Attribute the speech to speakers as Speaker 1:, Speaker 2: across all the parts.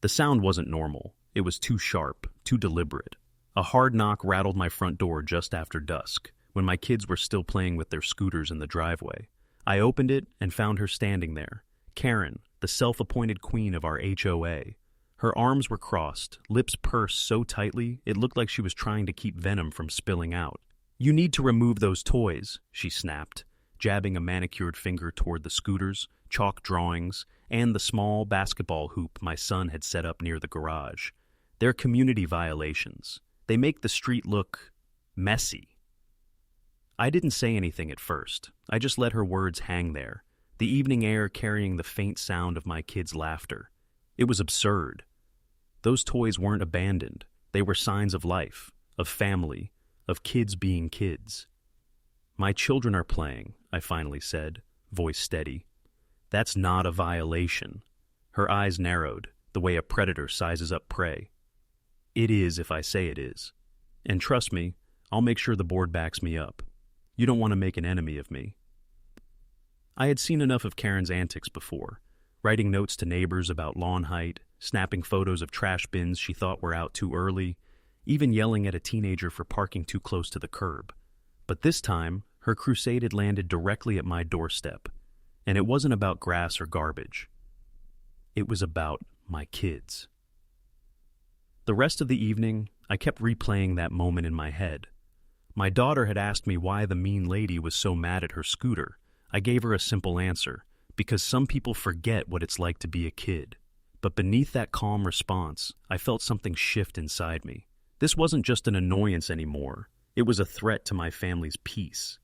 Speaker 1: The sound wasn't normal. It was too sharp, too deliberate. A hard knock rattled my front door just after dusk, when my kids were still playing with their scooters in the driveway. I opened it and found her standing there, Karen, the self-appointed queen of our HOA. Her arms were crossed, lips pursed so tightly it looked like she was trying to keep venom from spilling out. "You need to remove those toys," she snapped, jabbing a manicured finger toward the scooters, chalk drawings, and the small basketball hoop my son had set up near the garage. "They're community violations. They make the street look messy." I didn't say anything at first. I just let her words hang there, the evening air carrying the faint sound of my kids' laughter. It was absurd. Those toys weren't abandoned. They were signs of life, of family, of kids being kids. "My children are playing," I finally said, voice steady. "That's not a violation." Her eyes narrowed, the way a predator sizes up prey. "It is if I say it is. And trust me, I'll make sure the board backs me up. You don't want to make an enemy of me." I had seen enough of Karen's antics before, writing notes to neighbors about lawn height, snapping photos of trash bins she thought were out too early, even yelling at a teenager for parking too close to the curb. But this time, her crusade had landed directly at my doorstep, and it wasn't about grass or garbage. It was about my kids. The rest of the evening, I kept replaying that moment in my head. My daughter had asked me why the mean lady was so mad at her scooter. I gave her a simple answer, because some people forget what it's like to be a kid. But beneath that calm response, I felt something shift inside me. This wasn't just an annoyance anymore. It was a threat to my family's peace.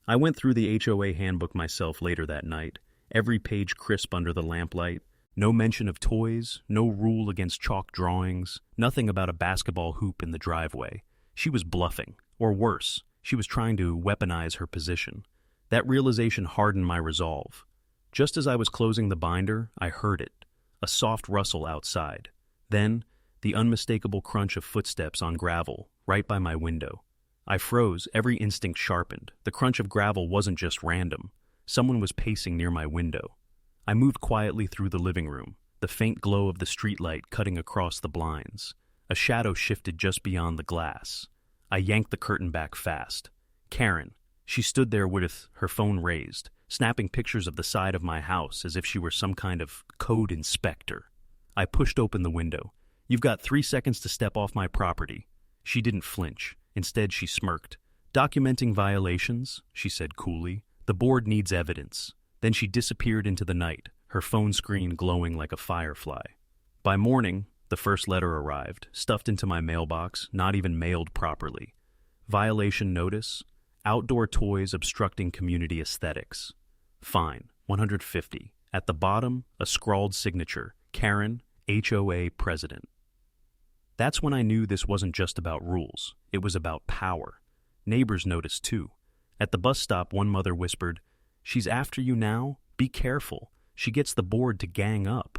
Speaker 1: I went through the HOA handbook myself later that night, every page crisp under the lamplight. No mention of toys, no rule against chalk drawings, nothing about a basketball hoop in the driveway. She was bluffing, or worse, she was trying to weaponize her position. That realization hardened my resolve. Just as I was closing the binder, I heard it, a soft rustle outside. Then, the unmistakable crunch of footsteps on gravel, right by my window. I froze, every instinct sharpened. The crunch of gravel wasn't just random. Someone was pacing near my window. I moved quietly through the living room, the faint glow of the streetlight cutting across the blinds. A shadow shifted just beyond the glass. I yanked the curtain back fast. Karen. She stood there with her phone raised, snapping pictures of the side of my house as if she were some kind of code inspector. I pushed open the window. "You've got 3 seconds to step off my property." She didn't flinch. Instead, she smirked. "Documenting violations," she said coolly. "The board needs evidence." Then she disappeared into the night, her phone screen glowing like a firefly. By morning, the first letter arrived, stuffed into my mailbox, not even mailed properly. Violation notice: outdoor toys obstructing community aesthetics. Fine, $150. At the bottom, a scrawled signature: Karen, HOA President. That's when I knew this wasn't just about rules. It was about power. Neighbors noticed too. At the bus stop, one mother whispered, "She's after you now? Be careful. She gets the board to gang up."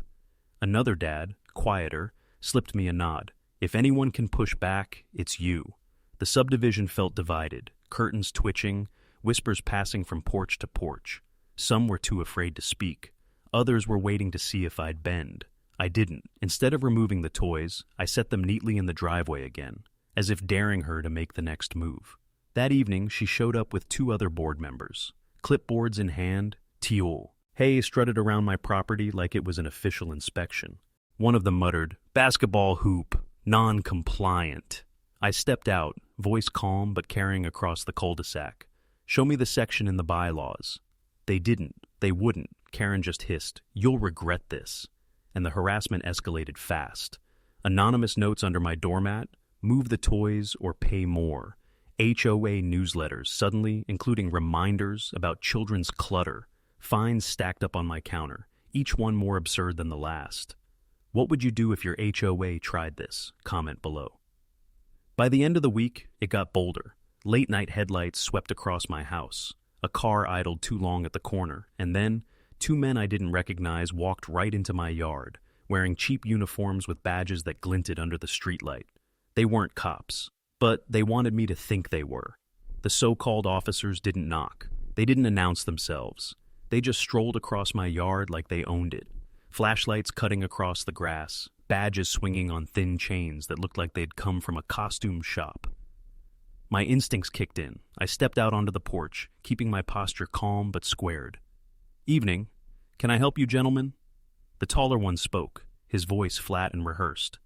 Speaker 1: Another dad, quieter, slipped me a nod. "If anyone can push back, it's you." The subdivision felt divided, curtains twitching, whispers passing from porch to porch. Some were too afraid to speak. Others were waiting to see if I'd bend. I didn't. Instead of removing the toys, I set them neatly in the driveway again, as if daring her to make the next move. That evening, she showed up with 2 other board members. Clipboards in hand, Teal. Hay strutted around my property like it was an official inspection. One of them muttered, "Basketball hoop, non-compliant." I stepped out, voice calm but carrying across the cul-de-sac. "Show me the section in the bylaws." They didn't. They wouldn't. Karen just hissed, "You'll regret this." And the harassment escalated fast. Anonymous notes under my doormat: "Move the toys or pay more." HOA newsletters, suddenly including reminders about children's clutter. Fines stacked up on my counter, each one more absurd than the last. "What would you do if your HOA tried this?" Comment below. By the end of the week, it got bolder. Late-night headlights swept across my house. A car idled too long at the corner, and then 2 men I didn't recognize walked right into my yard, wearing cheap uniforms with badges that glinted under the streetlight. They weren't cops, but they wanted me to think they were. The so-called officers didn't knock. They didn't announce themselves. They just strolled across my yard like they owned it. flashlights cutting across the grass, badges swinging on thin chains that looked like they'd come from a costume shop. My instincts kicked in. I stepped out onto the porch, keeping my posture calm but squared. "Evening. Can I help you, gentlemen?" The taller one spoke, his voice flat and rehearsed.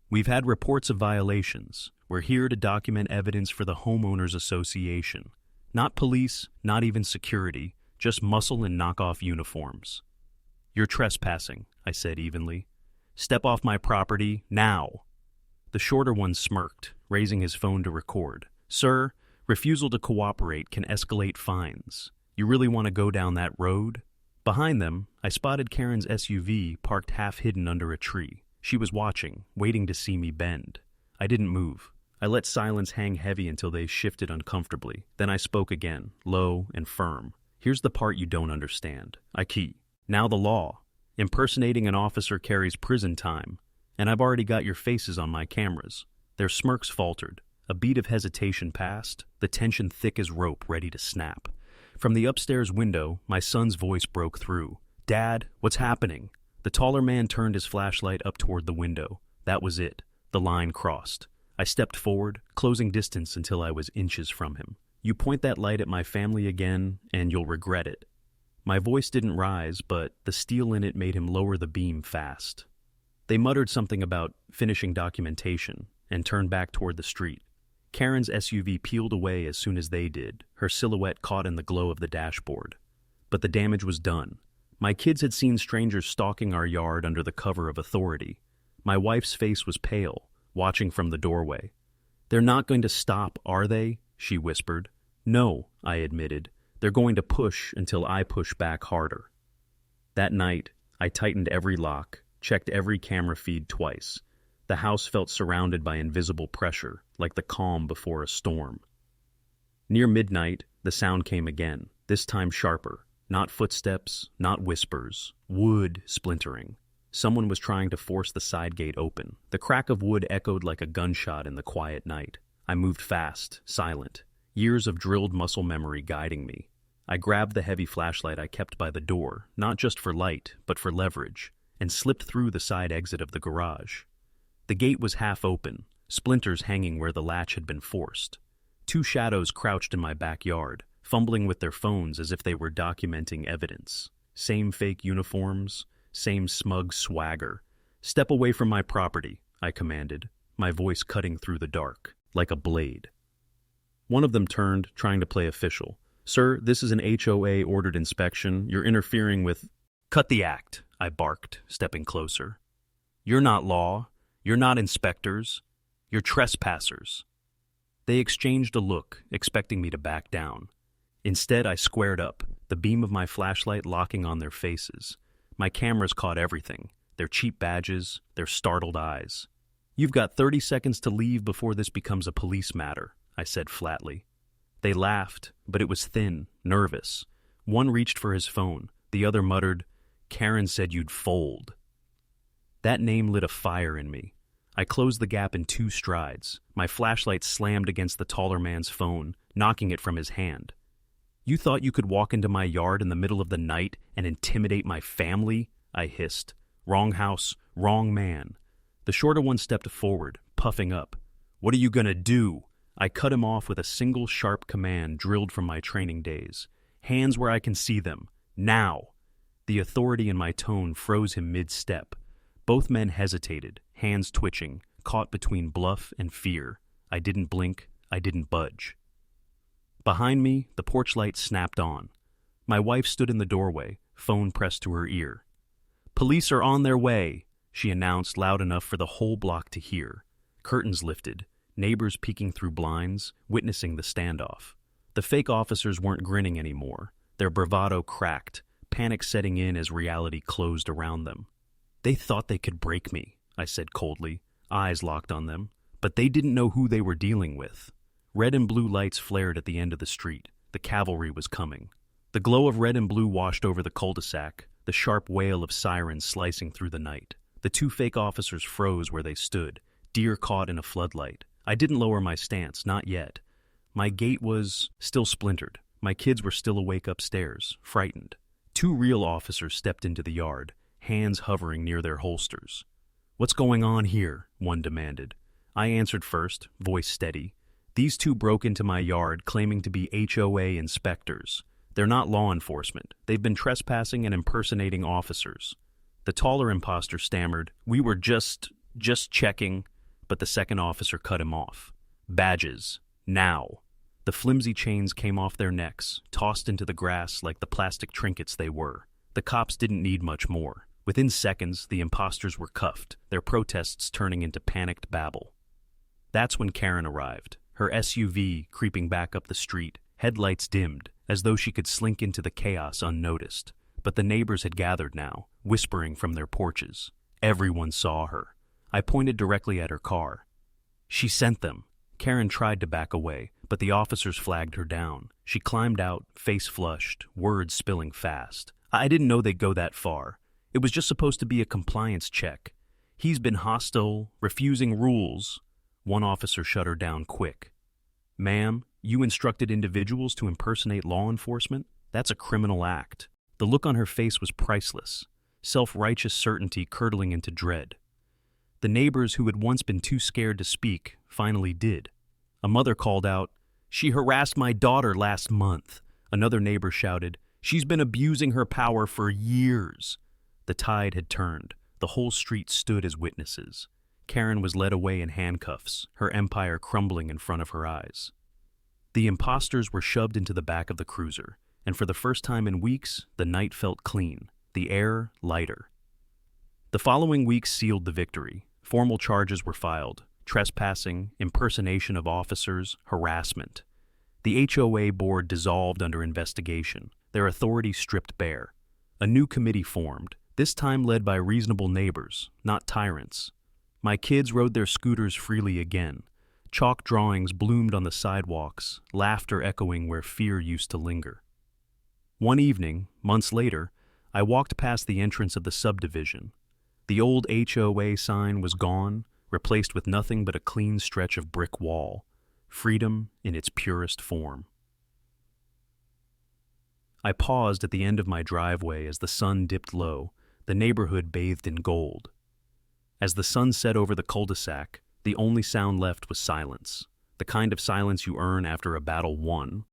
Speaker 1: "We've had reports of violations. We're here to document evidence for the homeowners association. Not police, not even security, just muscle and knockoff uniforms." "You're trespassing," I said evenly. "Step off my property, now." The shorter one smirked, raising his phone to record. "Sir, refusal to cooperate can escalate fines. You really want to go down that road?" Behind them, I spotted Karen's SUV parked half-hidden under a tree. She was watching, waiting to see me bend. I didn't move. I let silence hang heavy until they shifted uncomfortably. Then I spoke again, low and firm. "Here's the part you don't understand. I key. Now the law. Impersonating an officer carries prison time. And I've already got your faces on my cameras." Their smirks faltered. A beat of hesitation passed, the tension thick as rope ready to snap. From the upstairs window, my son's voice broke through. "Dad, what's happening?" The taller man turned his flashlight up toward the window. That was it. The line crossed. I stepped forward, closing distance until I was inches from him. "You point that light at my family again, and you'll regret it." My voice didn't rise, but the steel in it made him lower the beam fast. They muttered something about finishing documentation and turned back toward the street. Karen's SUV peeled away as soon as they did, her silhouette caught in the glow of the dashboard. But the damage was done. My kids had seen strangers stalking our yard under the cover of authority. My wife's face was pale, watching from the doorway. "They're not going to stop, are they?" she whispered. "No," I admitted. "They're going to push until I push back harder." That night, I tightened every lock, checked every camera feed twice. The house felt surrounded by invisible pressure, like the calm before a storm. Near midnight, the sound came again, this time sharper. Not footsteps, not whispers. Wood splintering. Someone was trying to force the side gate open. The crack of wood echoed like a gunshot in the quiet night. I moved fast, silent, years of drilled muscle memory guiding me. I grabbed the heavy flashlight I kept by the door, not just for light, but for leverage, and slipped through the side exit of the garage. The gate was half open, splinters hanging where the latch had been forced. Two shadows crouched in my backyard, fumbling with their phones as if they were documenting evidence. Same fake uniforms, same smug swagger. "Step away from my property," I commanded, my voice cutting through the dark, like a blade. One of them turned, trying to play official. "Sir, this is an HOA-ordered inspection. You're interfering with—" "Cut the act," I barked, stepping closer. "You're not law. You're not inspectors. You're trespassers." They exchanged a look, expecting me to back down. Instead, I squared up, the beam of my flashlight locking on their faces. My cameras caught everything, their cheap badges, their startled eyes. "You've got 30 seconds to leave before this becomes a police matter," I said flatly. They laughed, but it was thin, nervous. One reached for his phone. The other muttered, "Karen said you'd fold." That name lit a fire in me. I closed the gap in 2 strides. My flashlight slammed against the taller man's phone, knocking it from his hand. "You thought you could walk into my yard in the middle of the night and intimidate my family?" I hissed. "Wrong house, wrong man." The shorter one stepped forward, puffing up. "What are you gonna do?" I cut him off with a single sharp command drilled from my training days. "Hands where I can see them. Now!" The authority in my tone froze him mid-step. Both men hesitated, hands twitching, caught between bluff and fear. I didn't blink. I didn't budge. Behind me, the porch light snapped on. My wife stood in the doorway, phone pressed to her ear. "Police are on their way," she announced loud enough for the whole block to hear. Curtains lifted, neighbors peeking through blinds, witnessing the standoff. The fake officers weren't grinning anymore. Their bravado cracked, panic setting in as reality closed around them. "They thought they could break me," I said coldly, eyes locked on them, but they didn't know who they were dealing with. Red and blue lights flared at the end of the street. The cavalry was coming. The glow of red and blue washed over the cul-de-sac, the sharp wail of sirens slicing through the night. The 2 fake officers froze where they stood, deer caught in a floodlight. I didn't lower my stance, not yet. My gate was still splintered. My kids were still awake upstairs, frightened. 2 real officers stepped into the yard, hands hovering near their holsters. "What's going on here?" one demanded. I answered first, voice steady. "These two broke into my yard claiming to be HOA inspectors. They're not law enforcement. They've been trespassing and impersonating officers." The taller imposter stammered, "We were just checking," but the second officer cut him off. "Badges. Now." The flimsy chains came off their necks, tossed into the grass like the plastic trinkets they were. The cops didn't need much more. Within seconds, the imposters were cuffed, their protests turning into panicked babble. That's when Karen arrived, her SUV creeping back up the street, headlights dimmed, as though she could slink into the chaos unnoticed. But the neighbors had gathered now, whispering from their porches. Everyone saw her. I pointed directly at her car. "She sent them." Karen tried to back away, but the officers flagged her down. She climbed out, face flushed, words spilling fast. "I didn't know they'd go that far. It was just supposed to be a compliance check. He's been hostile, refusing rules." One officer shut her down quick. "Ma'am, you instructed individuals to impersonate law enforcement? That's a criminal act." The look on her face was priceless, self-righteous certainty curdling into dread. The neighbors who had once been too scared to speak finally did. A mother called out, "She harassed my daughter last month." Another neighbor shouted, "She's been abusing her power for years." The tide had turned. The whole street stood as witnesses. Karen was led away in handcuffs, her empire crumbling in front of her eyes. The imposters were shoved into the back of the cruiser, and for the first time in weeks, the night felt clean, the air lighter. The following weeks sealed the victory. Formal charges were filed: trespassing, impersonation of officers, harassment. The HOA board dissolved under investigation, their authority stripped bare. A new committee formed, this time led by reasonable neighbors, not tyrants. My kids rode their scooters freely again. Chalk drawings bloomed on the sidewalks, laughter echoing where fear used to linger. One evening, months later, I walked past the entrance of the subdivision. The old HOA sign was gone, replaced with nothing but a clean stretch of brick wall, freedom in its purest form. I paused at the end of my driveway as the sun dipped low, the neighborhood bathed in gold. As the sun set over the cul-de-sac, the only sound left was silence, the kind of silence you earn after a battle won.